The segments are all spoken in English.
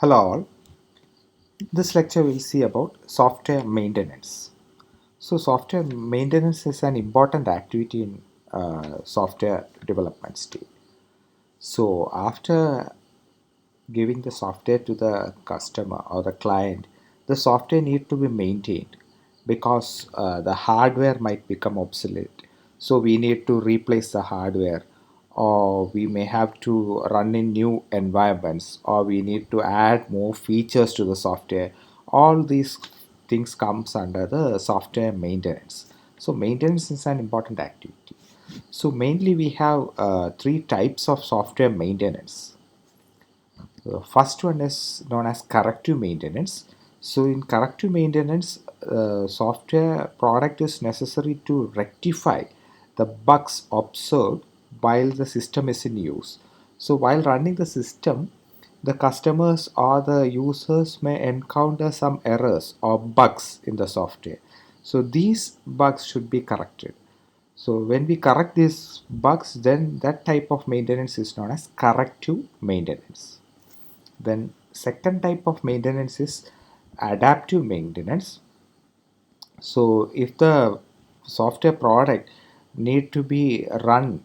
Hello all. This lecture will see about software maintenance. So software maintenance is an important activity in software development stage. So after giving the software to the customer or the client, the software need to be maintained because the hardware might become obsolete. So we need to replace the hardware, or we may have to run in new environments, or we need to add more features to the software. All these things comes under the software maintenance. So maintenance is an important activity. So mainly we have three types of software maintenance. The first one is known as corrective maintenance. So in corrective maintenance, software product is necessary to rectify the bugs observed while the system is in use. So while running the system, the customers or the users may encounter some errors or bugs in the software. So these bugs should be corrected. So when we correct these bugs, then that type of maintenance is known as corrective maintenance. Then second type of maintenance is adaptive maintenance. So if the software product need to be run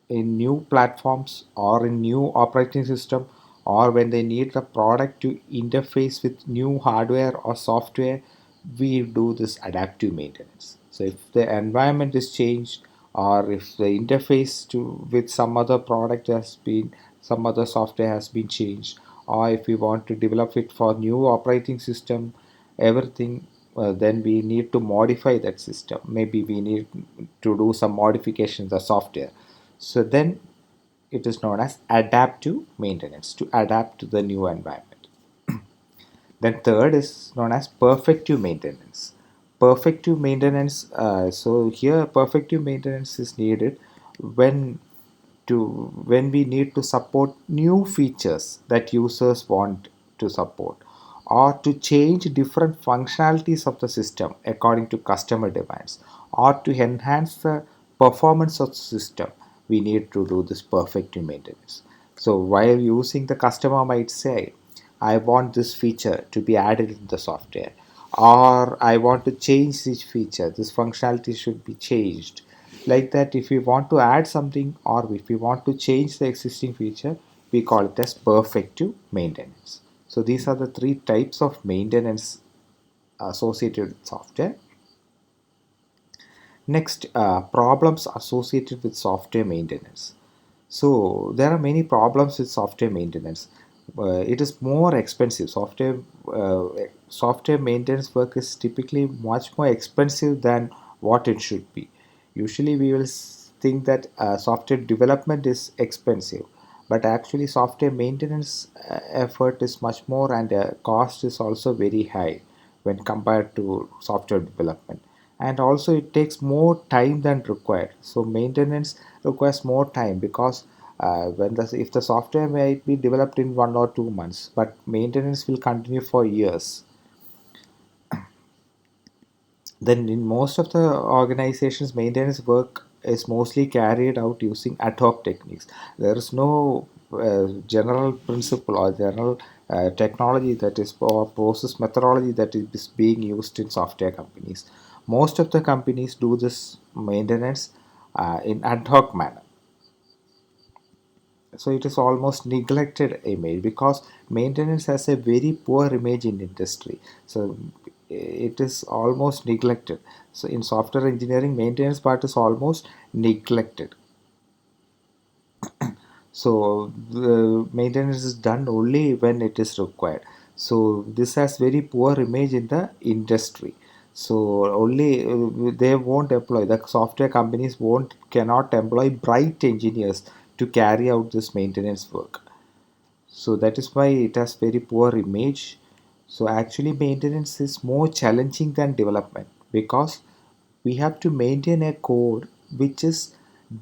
in new platforms or in new operating system, or when they need the product to interface with new hardware or software, we do this adaptive maintenance. So if the environment is changed, or if the interface to with some other product has been, some other software has been changed, or if we want to develop it for new operating system, everything, then we need to modify that system. Maybe we need to do some modifications the software. So then it is known as adaptive maintenance, to adapt to the new environment. Then third is known as perfective maintenance. Perfective maintenance. So here perfective maintenance is needed when when we need to support new features that users want to support, or to change different functionalities of the system according to customer demands, or to enhance the performance of the system. We need to do this perfective maintenance. So while using, the customer might say, I want this feature to be added in the software, or I want to change this feature, this functionality should be changed. Like that, if we want to add something or if we want to change the existing feature, we call it as perfective maintenance. So these are the three types of maintenance associated with software. Next, problems associated with software maintenance. So there are many problems with software maintenance. It is more expensive. Software maintenance work is typically much more expensive than what it should be. Usually, we will think that software development is expensive, but actually, software maintenance effort is much more, and cost is also very high when compared to software development. And also, it takes more time than required. So maintenance requires more time because if the software might be developed in 1 or 2 months, but maintenance will continue for years. Then in most of the organizations, maintenance work is mostly carried out using ad hoc techniques. There is no general principle or general technology that is, or process methodology that is being used in software companies. Most of the companies do this maintenance in ad hoc manner. So it is almost neglected image because maintenance has a very poor image in industry. So it is almost neglected. So in software engineering, maintenance part is almost neglected. So the maintenance is done only when it is required. So this has very poor image in the industry. So only they won't employ, the software companies won't cannot employ bright engineers to carry out this maintenance work. So that is why it has very poor image. So actually maintenance is more challenging than development because we have to maintain a code which is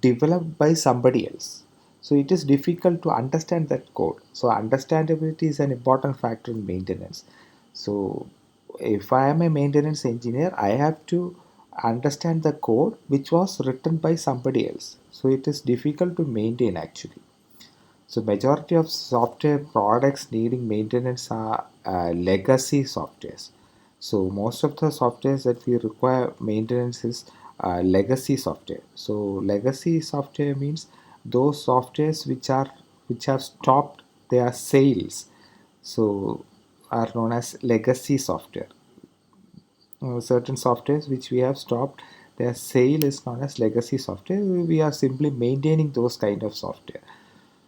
developed by somebody else. So it is difficult to understand that code. So understandability is an important factor in maintenance. So if I am a maintenance engineer, I have to understand the code which was written by somebody else. So it is difficult to maintain actually. So majority of software products needing maintenance are legacy softwares. So most of the softwares that we require maintenance is legacy software. So legacy software means those softwares which have stopped their sales. So are known as legacy software. Certain softwares which we have stopped their sale is known as legacy software. We are simply maintaining those kind of software.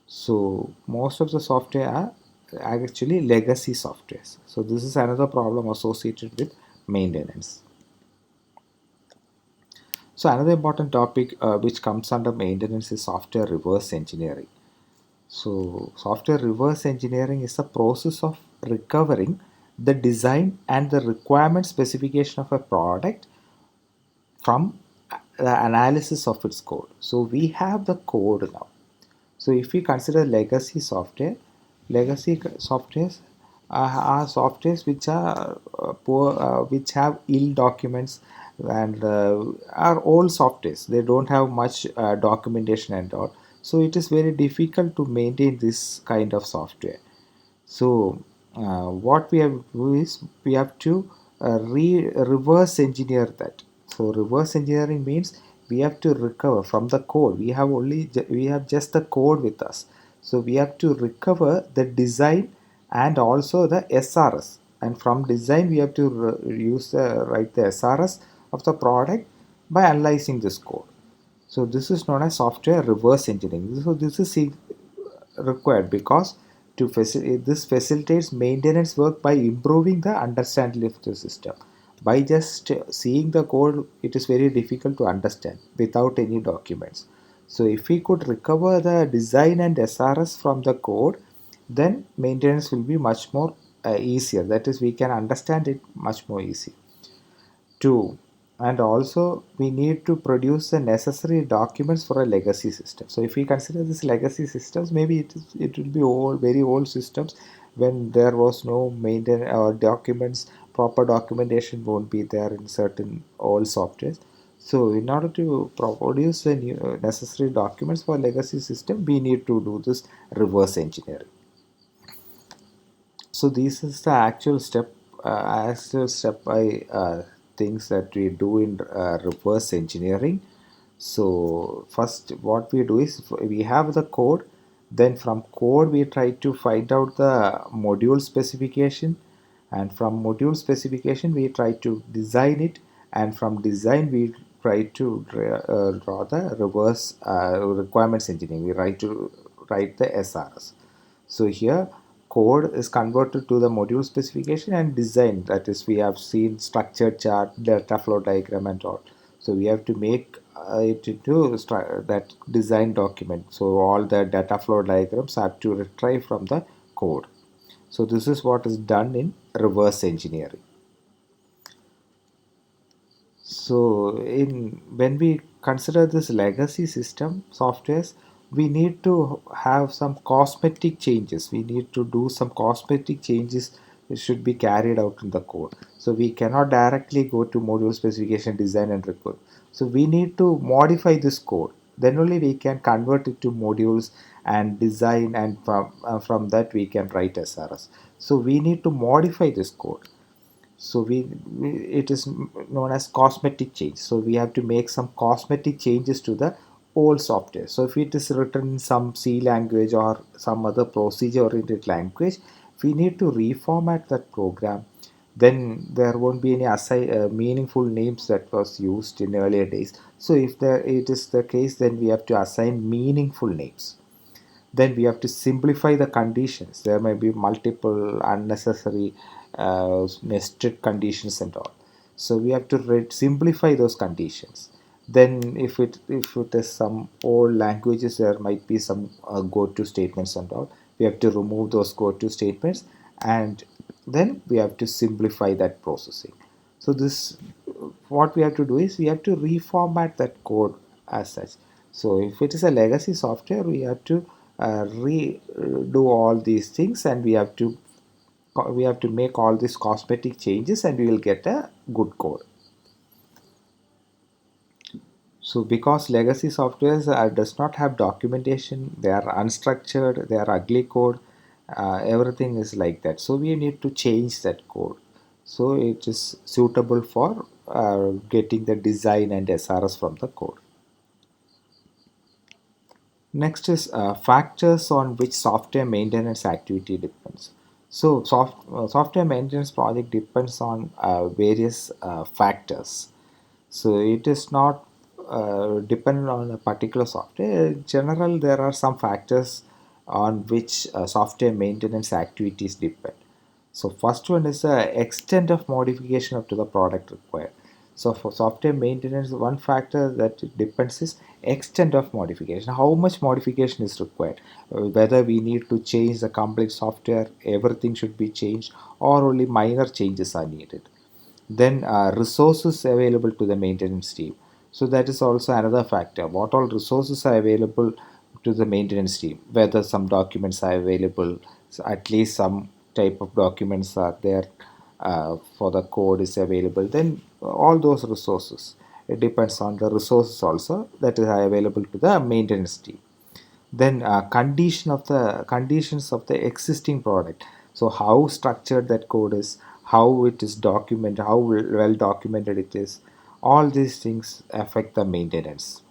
So most of the software are actually legacy softwares. So this is another problem associated with maintenance. So another important topic which comes under maintenance is software reverse engineering. So software reverse engineering is the process of recovering the design and the requirement specification of a product from the analysis of its code. So we have the code now. So if we consider legacy software, legacy softwares are softwares which are poor, which have ill documents and are old softwares. They don't have much documentation and all. So it is very difficult to maintain this kind of software. So what we have to do is we have to reverse engineer that. So reverse engineering means we have to recover from the code. We have just the code with us. So we have to recover the design and also the SRS. And from design we have to write the SRS of the product by analyzing this code. So this is known as software reverse engineering. So this is required because this facilitates maintenance work by improving the understanding of the system. By just seeing the code, it is very difficult to understand without any documents. So if we could recover the design and SRS from the code, then maintenance will be much more easier. That is, we can understand it much more easy. Two, and also we need to produce the necessary documents for a legacy system. So if we consider this legacy systems, maybe it will be old, very old systems when there was no maintenance or documents, proper documentation won't be there in certain old softwares. So in order to produce the necessary documents for legacy system, we need to do this reverse engineering. So this is the actual step by things that we do in reverse engineering. So first, what we do is we have the code. Then from code we try to find out the module specification, and from module specification we try to design it, and from design we try to draw the reverse requirements engineering. We try to write the SRS. So here code is converted to the module specification and design. That is, we have seen structured chart, data flow diagram and all. So we have to make it into that design document. So all the data flow diagrams have to retrieve from the code. So this is what is done in reverse engineering. So in when we consider this legacy system softwares, we need to have some cosmetic changes. We need to do some cosmetic changes that should be carried out in the code. So we cannot directly go to module specification, design and record. So we need to modify this code. Then only we can convert it to modules and design, and from that we can write SRS. So we need to modify this code. So it is known as cosmetic change. So we have to make some cosmetic changes to the old software. So if it is written in some C language or some other procedure oriented language, we need to reformat that program. Then there won't be any meaningful names that was used in earlier days. So if it is the case, then we have to assign meaningful names. Then we have to simplify the conditions. There may be multiple unnecessary nested conditions and all. So we have to simplify those conditions. Then if it is some old languages, there might be some go to statements and all. We have to remove those go to statements, and then we have to simplify that processing. So this what we have to do is we have to reformat that code as such. So if it is a legacy software, we have to redo all these things, and we have to make all these cosmetic changes, and we will get a good code. So because legacy softwares does not have documentation, they are unstructured, they are ugly code, everything is like that. So we need to change that code. So it is suitable for getting the design and SRS from the code. Next is factors on which software maintenance activity depends. So software maintenance project depends on various factors. So it is not dependent on a particular software. In general, there are some factors on which software maintenance activities depend. So first one is the extent of modification up to the product required. So for software maintenance, one factor that it depends is extent of modification. How much modification is required? Whether we need to change the complete software, everything should be changed, or only minor changes are needed. Then resources available to the maintenance team. So that is also another factor. What all resources are available to the maintenance team? Whether some documents are available, so at least some type of documents are there for the code is available. Then all those resources. It depends on the resources also that is available to the maintenance team. Then conditions of the existing product. So how structured that code is, how it is documented, how well documented it is, all these things affect the maintenance.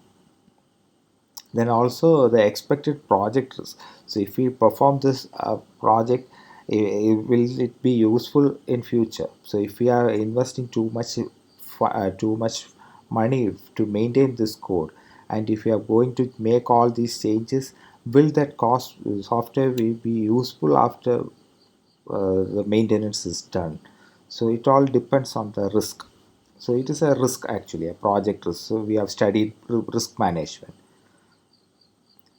Then also the expected project risk. So if we perform this project, will it be useful in future? So if we are investing too much money to maintain this code, and if we are going to make all these changes, will that cost software will be useful after the maintenance is done? So it all depends on the risk. So it is a risk, actually a project risk. So we have studied risk management.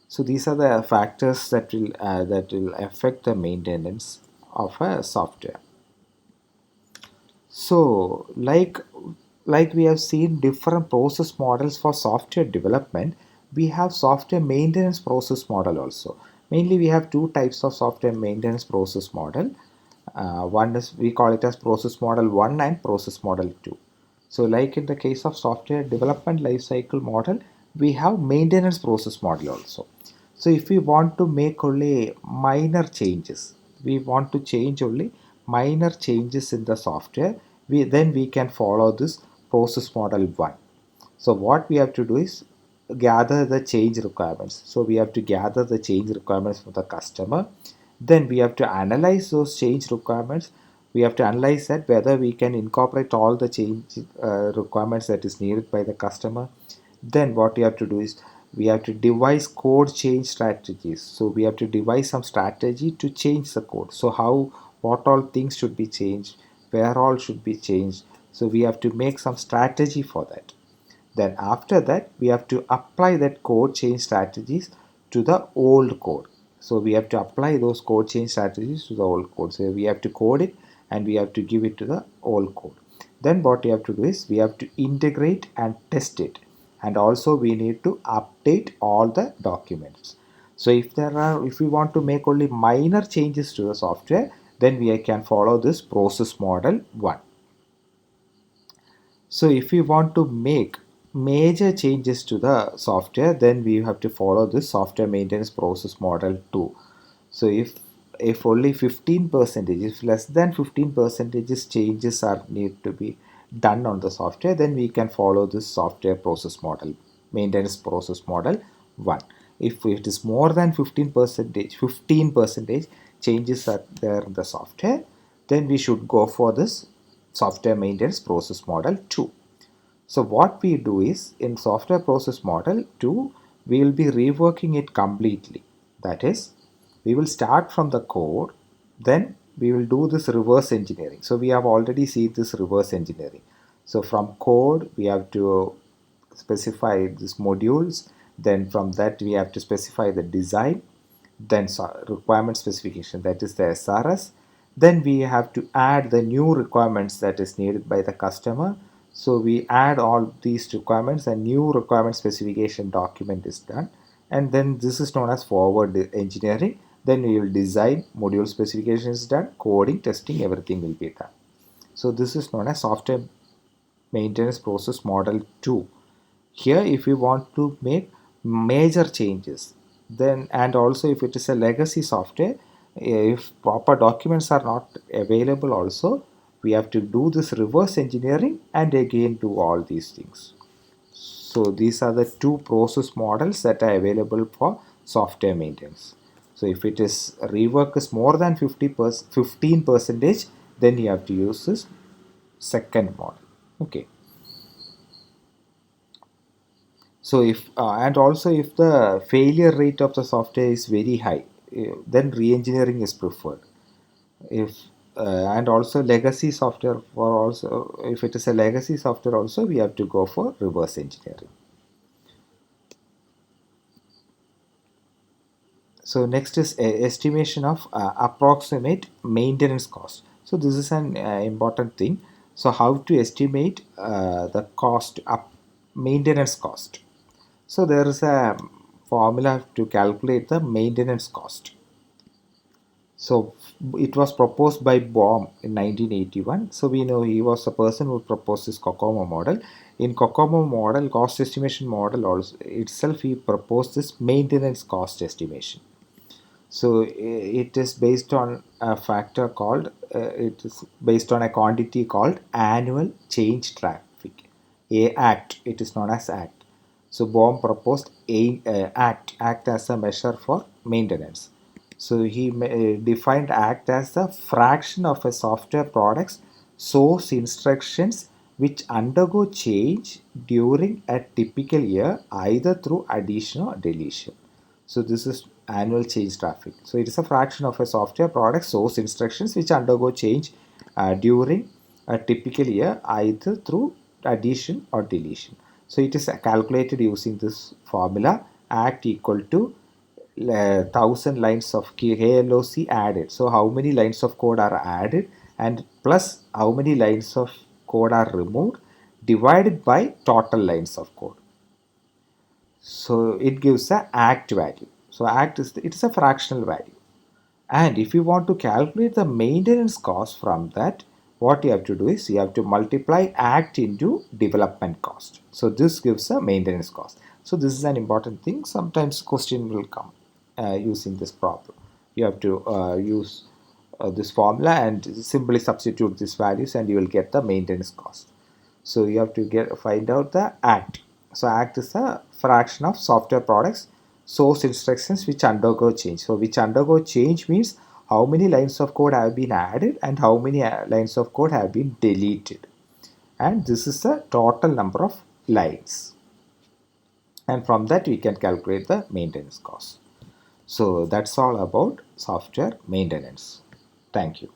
So these are the factors that will affect the maintenance of a software. So like we have seen different process models for software development, we have software maintenance process model also. Mainly we have two types of software maintenance process model. One is, we call it as process model 1 and process model 2. So like in the case of software development lifecycle model, we have maintenance process model also. So if we want to make only minor changes, we want to change only minor changes in the software, we can follow this process model 1. So what we have to do is gather the change requirements. So we have to gather the change requirements from the customer. Then we have to analyze those change requirements. We have to analyze that whether we can incorporate all the change requirements that is needed by the customer. Then what we have to do is we have to devise code change strategies. So we have to devise some strategy to change the code. So how, what all things should be changed, where all should be changed. So we have to make some strategy for that. Then after that, we have to apply that code change strategies to the old code. So we have to apply those code change strategies to the old code. So we have to code it and we have to give it to the old code. Then what we have to do is we have to integrate and test it. And also we need to update all the documents. So if we want to make only minor changes to the software, then we can follow this process model 1. So if we want to make major changes to the software, then we have to follow this software maintenance process model 2. So if only 15 percentage, if less than 15 percentages changes are need to be done on the software, then we can follow this software process model, maintenance process model 1. If it is more than 15 percentage changes are there in the software, then we should go for this software maintenance process model 2. So what we do is, in software process model 2, we will be reworking it completely. That is, we will start from the code, then we will do this reverse engineering. So we have already seen this reverse engineering. So from code, we have to specify these modules. Then from that, we have to specify the design, then requirement specification, that is the SRS. Then we have to add the new requirements that is needed by the customer. So we add all these requirements, and new requirement specification document is done. And then this is known as forward engineering. Then we will design, module specification is done, coding, testing, everything will be done. So this is known as software maintenance process model 2. Here, if you want to make major changes, then, and also if it is a legacy software, if proper documents are not available also, we have to do this reverse engineering and again do all these things. So these are the two process models that are available for software maintenance. So if it is rework is more than 15 percentage, then you have to use this second model. Okay. So if and also if the failure rate of the software is very high, then re-engineering is preferred. If and also legacy software for also, if it is a legacy software also, we have to go for reverse engineering. So next is estimation of approximate maintenance cost. So this is an important thing. So how to estimate the cost up maintenance cost. So there is a formula to calculate the maintenance cost. So it was proposed by Baum in 1981. So we know he was the person who proposed this COCOMO model. In COCOMO model, cost estimation model also itself, he proposed this maintenance cost estimation. So it is based on a factor called, it is based on a quantity called annual change traffic. ACT, it is known as ACT. So Baum proposed ACT as a measure for maintenance. So he defined ACT as the fraction of a software product's source instructions which undergo change during a typical year either through addition or deletion. So this is annual change traffic. So it is a fraction of a software product source instructions which undergo change during a typical year either through addition or deletion. So it is calculated using this formula, act equal to 1000 lines of KLOC added. So how many lines of code are added and plus how many lines of code are removed divided by total lines of code. So it gives a act value. So act is it is a fractional value. And if you want to calculate the maintenance cost from that, what you have to do is you have to multiply act into development cost. So this gives a maintenance cost. So this is an important thing. Sometimes question will come using this problem. You have to use this formula and simply substitute these values and you will get the maintenance cost. So you have to find out the act. So act is a fraction of software products source instructions which undergo change. So which undergo change means how many lines of code have been added and how many lines of code have been deleted. And this is the total number of lines. And from that we can calculate the maintenance cost. So that's all about software maintenance. Thank you.